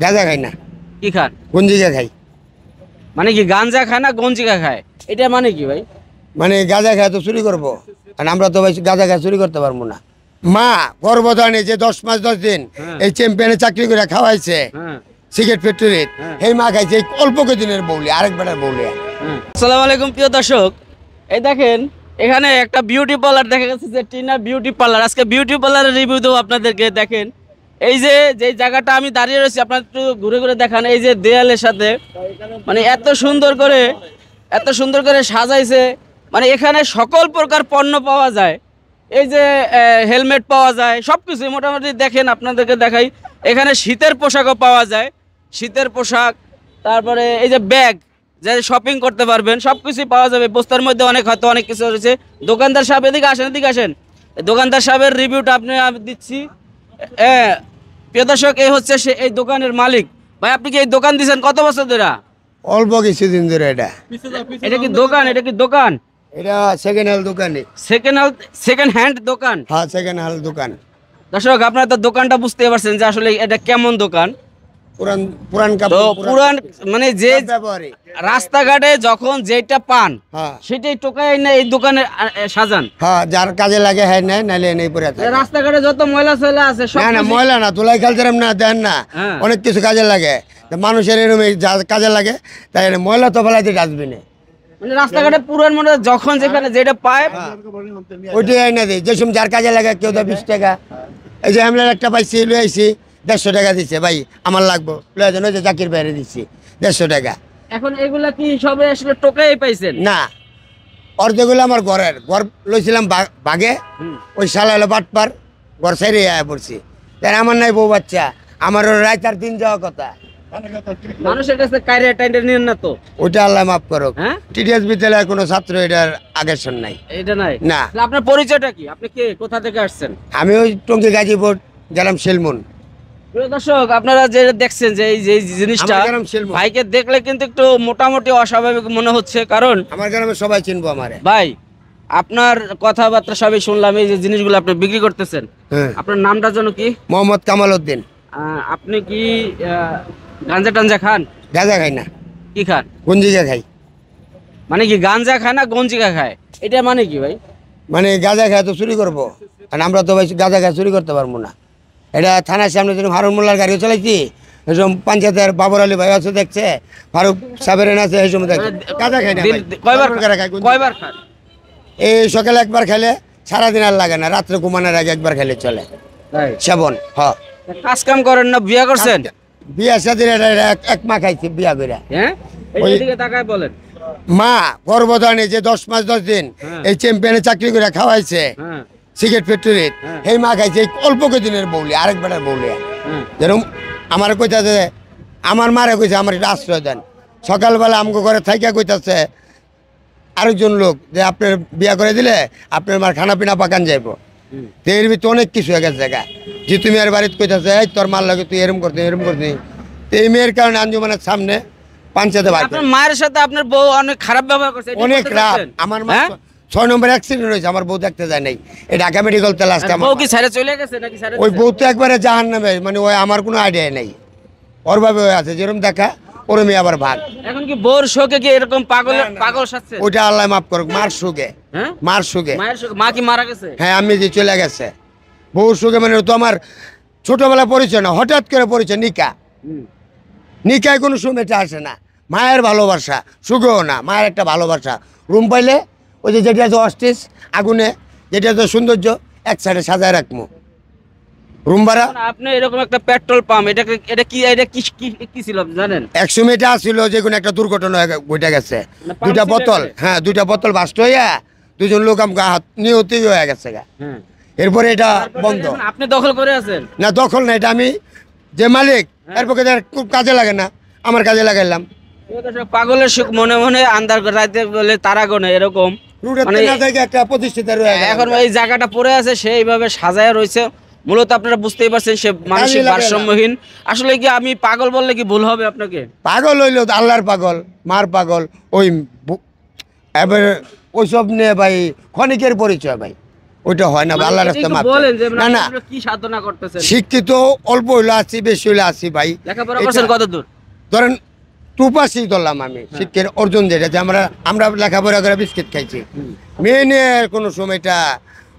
গাঁজা খাই না। কি খান? গঞ্জিকা খাই। মানে কি গাঞ্জা খায় না গঞ্জিকা খায়? এটা মানে কি ভাই? মানে গাঁজা খায় তো চুরি করবো, আর আমরা তো ভাই গাঁজা খায় চুরি করতে পারবো না। মা গর্ভধারণে যে 10 মাস 10 দিন এই চ্যাম্পিয়নে চাকরি করে খাওয়াইছে সিগারেট ফ্যাক্টরিত, এই মা খাইছে এই অল্প কদিনের বউলি, আরেক বেটার বউলি। আসসালামু আলাইকুম প্রিয় দর্শক, এই দেখেন এখানে একটা বিউটি পার্লার দেখা গেছে যে টিনা বিউটি পার্লার। আজকে বিউটি পার্লারের রিভিউ দেবো আপনাদেরকে। দেখেন এই যে জায়গাটা আমি দাঁড়িয়ে রয়েছি, আপনার একটু ঘুরে ঘুরে দেখান। এই যে দেয়ালের সাথে মানে এত সুন্দর করে সাজাইছে, মানে এখানে সকল প্রকার পণ্য পাওয়া যায়। এই যে হেলমেট পাওয়া যায়, সব কিছু মোটামুটি দেখেন, আপনাদেরকে দেখাই। এখানে শীতের পোশাকও পাওয়া যায়, শীতের পোশাক, তারপরে এই যে ব্যাগ, যে শপিং করতে পারবেন, সব কিছুই পাওয়া যাবে। বস্তার মধ্যে হয়তো অনেক কিছু রয়েছে। দোকানদার সাহেব এদিকে আসেন। দোকানদার সাহেবের রিভিউটা আমি দিচ্ছি। প্রিয় দর্শক, এই হচ্ছে সে এই দোকানের মালিক। ভাই আপনি কি এই দোকান দিচ্ছেন কত বছর ধরে? অল্প কিছুদিন ধরে। এটা কি দোকান? এটা সেকেন্ড হ্যান্ড দোকানে। সেকেন্ড হ্যান্ড দোকান? হ্যাঁ, সেকেন্ড হ্যান্ড দোকান। দর্শক আপনারা তো দোকানটা বুঝতে পারছেন যে আসলে এটা কেমন দোকান। পুরান মানে যে রাস্তাঘাটে যখন যেটা পান সেটাই টোকাই না এই দোকানে সাজান। হ্যাঁ, যার কাজে লাগে হ্যাঁ নাই, নাইলে নেই পরে আছে। রাস্তাঘাটে যত ময়লা চলে আছে সব না ময়লা না, ধুলাই খালতাম না, দেন না, অনেক কিছু কাজে লাগে মানুষের, এরকম কাজে লাগে। তাই ময়লা তো ফেলাইতে ডাস্টবিনে, মানে রাস্তাঘাটে পুরান মনে যখন যেখানে যেটা পায় ওইটাই আইনা দিই। যে সময় যার কাজে লাগে, কেউ তো 20 টাকা। এই যে আমরা একটা পাইছি, লই আইছি 150 টাকা দিচ্ছে, ভাই আমার লাগবো, লয়ে যান। ওই যে জাকির বাইরে দিচ্ছি 150 টাকা। এখন এগুলা কি সবে আসলে টোকাই পাইছেন? না, অর্ধেকগুলো আমার ঘর লইছিলাম বাগে, ওই শালা হলো বাটপার, ঘর সাইরে আয়া পড়ছি। তাই আমার নাই বউ বাচ্চা, আমার রাত আর দিন যাওয়া কথা। মানুষের কাছে কাইরে টাইন্ডার নিয়েন না তো, ওইটা আল্লাহ মাফ করুক। টিডিএস বিদ্যালয়ের কোনো ছাত্র এটার আগের নাই। এটা নাই না। আপনার পরিচয়টা কি? আপনি কে, কোথা থেকে আসছেন? আমি ওই টঙ্গী গাজীপুর গেলাম সেলমন। দর্শক আপনারা যে দেখছেন যে এই যে জিনিসটা, ভাইকে দেখলে কিন্তু একটু মোটামুটি অস্বাভাবিক মনে হচ্ছে, কারণ আমার গ্রামে সবাই চিনবো আমারে। ভাই আপনার কথাবার্তা সবই শুনলাম, এই যে জিনিসগুলো আপনি বিক্রি করতেছেন, আপনার নামটা যেন কি? মোহাম্মদ কামাল উদ্দিন। আপনি কি গাঞ্জা টাঞ্জা খান? গাঁজা খাই না। কি খান? গঞ্জিকা খাই। মানে কি গাঞ্জা খায় না গঞ্জিকা খায়? এটা মানে কি ভাই? মানে গাঁজা খায় তো চুরি করবো, আর আমরা তো ভাই গাঁজা খায় চুরি করতে পারবো না। এটা থানার সামনে যখন হারুন মোল্লার গাড়িও চালাইছি, এসব পঞ্চায়েতের বাবর আলী ভাই আছে দেখছে, ফারুক সাবেরেন আছে, এই সময় দেখছে গাঁজা খাই না। কয়বার খান? এই সকালে একবার খেলে, সারাদিন আর লাগে না, রাত্রে ঘুমানোর আগে একবার খেলে চলে। সেবন। হ্যাঁ, কাজ কাম করেন না? বিয়া করছেন? বিয়া সাদিন এক মা খাইছি বিয়া করে। বলেন, মা গর্ভধারণে যে 10 মাস 10 দিন এই চ্যাম্পিয়নে চাকরি করে খাওয়াইছে সিগারেট ফ্যাক্টরিত, এই মা খাইছে এই অল্প কদিনের বউলি, আরেক বেটার বউলি। যেরকম আমার কইতাছে, আমার মারে কইছে আমার একটা আশ্রয় দেন। সকালবেলা আমাকে ঘরে থাইকা কইতাছে আরেকজন লোক যে আপনার বিয়া করে দিলে আপনার মার খানা পিনা পাকান যাইব। তো এর ভিতরে অনেক কিছু হয়ে গেছে জায়গা, যে তুমি আর বাড়িতে কইতাছে এই তোর মার লাগে তুই এরম করতে। তো এই মেয়ের কারণে আঞ্জুমানের সামনে পাঞ্চায়েতে মায়ের সাথে আপনার বউ অনেক খারাপ ব্যবহার করছে, অনেক রাত। আমার মা 6 নম্বর অ্যাক্সিডেন্ট হয়েছে, আমার বউ দেখতে যায় নাই, এই ঢাকা মেডিকেল তে লাস্ট। বউ কি ছেড়ে চলে গেছে নাকি? ওই বউ তো একবারে জাহান্নামে, মানে ওই আমার কোনো আইডিয়া নাই, ওর ভাবে আছে যেরকম দেখা ওরমই আবার ভাগ। এখন কি বউর শোকে কি এরকম পাগল সাজছে? ওইটা আল্লাহ মাফ করুক। মার শোকে, মার শোকে। মা কি মারা গেছে? হ্যাঁ, আমি যে চলে গেছে বউর শোকে। মানে তো আমার ছোটবেলা পরিচয় না, হঠাৎ করে পরিচয়। নিকায় কোনো সুমেটা আসে না। মায়ের ভালোবাসা সুখেও না, মায়ের একটা ভালোবাসা। রুম পাইলে ওই যে যেটা আছে অস্টিস আগুনে, যেটা আছে সৌন্দর্য, এক সাইডে সাজায় রাখবো রুম ভাড়া। আপনি এরকম একটা পেট্রোল পাম্প, এটা কি ছিল জানেন? 100 মিটার ছিল, যে কোনো একটা দুর্ঘটনা ঘটে গেছে। দুইটা বোতল বাস্ট হইয়া 2জন লোক নিহত হয়ে গেছে। এরপরে এটা বন্ধ। আপনি দখল করে আছেন? না, দখল না, এটা আমি যে মালিক, এর পক্ষে খুব কাজে লাগে না, আমার কাজে লাগাইলাম। পাগলের সুখ মনে মনে আন্দার রাইতে বলে তারা গনে, এরকম একটা প্রতিষ্ঠিত। এখন এই জায়গাটা পড়ে আছে, সেইভাবে সাজায় রয়েছে। মূলত আপনারা বুঝতেই পারছেন সে মানসিক ভারসাম্যহীন। আসলে কি আমি পাগল বললে কি ভুল হবে? আপনাকে পাগল হইলো আল্লাহর পাগল, মার পাগল, ওই এবার ওইসব নিয়ে ভাই ক্ষণিকের পরিচয় ভাই। ওইটা হয় না, মানে আল্লাহর এটাই রাস্তায় তো মাপ বলেন যে না না আপনারা কি সাধনা করতেছেন? শিক্ষিত অল্প হইলে আছি, বেশি হইলে আছি ভাই। লেখাপড়া এটা- করছেন কত দূর? ধরেন টুপাসি ধরলাম আমি, শিক্ষার অর্জন যেটা যে আমরা লেখাপড়া করে বিস্কিট খাইছি। মেয়ের কোনো সময়টা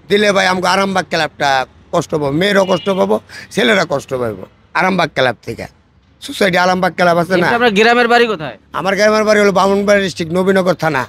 দিলে ভাই আমাকে আরামবাগ ক্লাবটা কষ্ট পাবো, মেয়েরও কষ্ট পাবো, ছেলেরা কষ্ট পাবো। আরামবাগ ক্লাব থেকে সোসাইটি আরামবাগ ক্লাব আছে না, আপনার গ্রামের বাড়ি কোথায়? আমার গ্রামের বাড়ি হলো ব্রাহ্মণবাড়িয়া ডিস্ট্রিক্ট, নবীনগর থানা।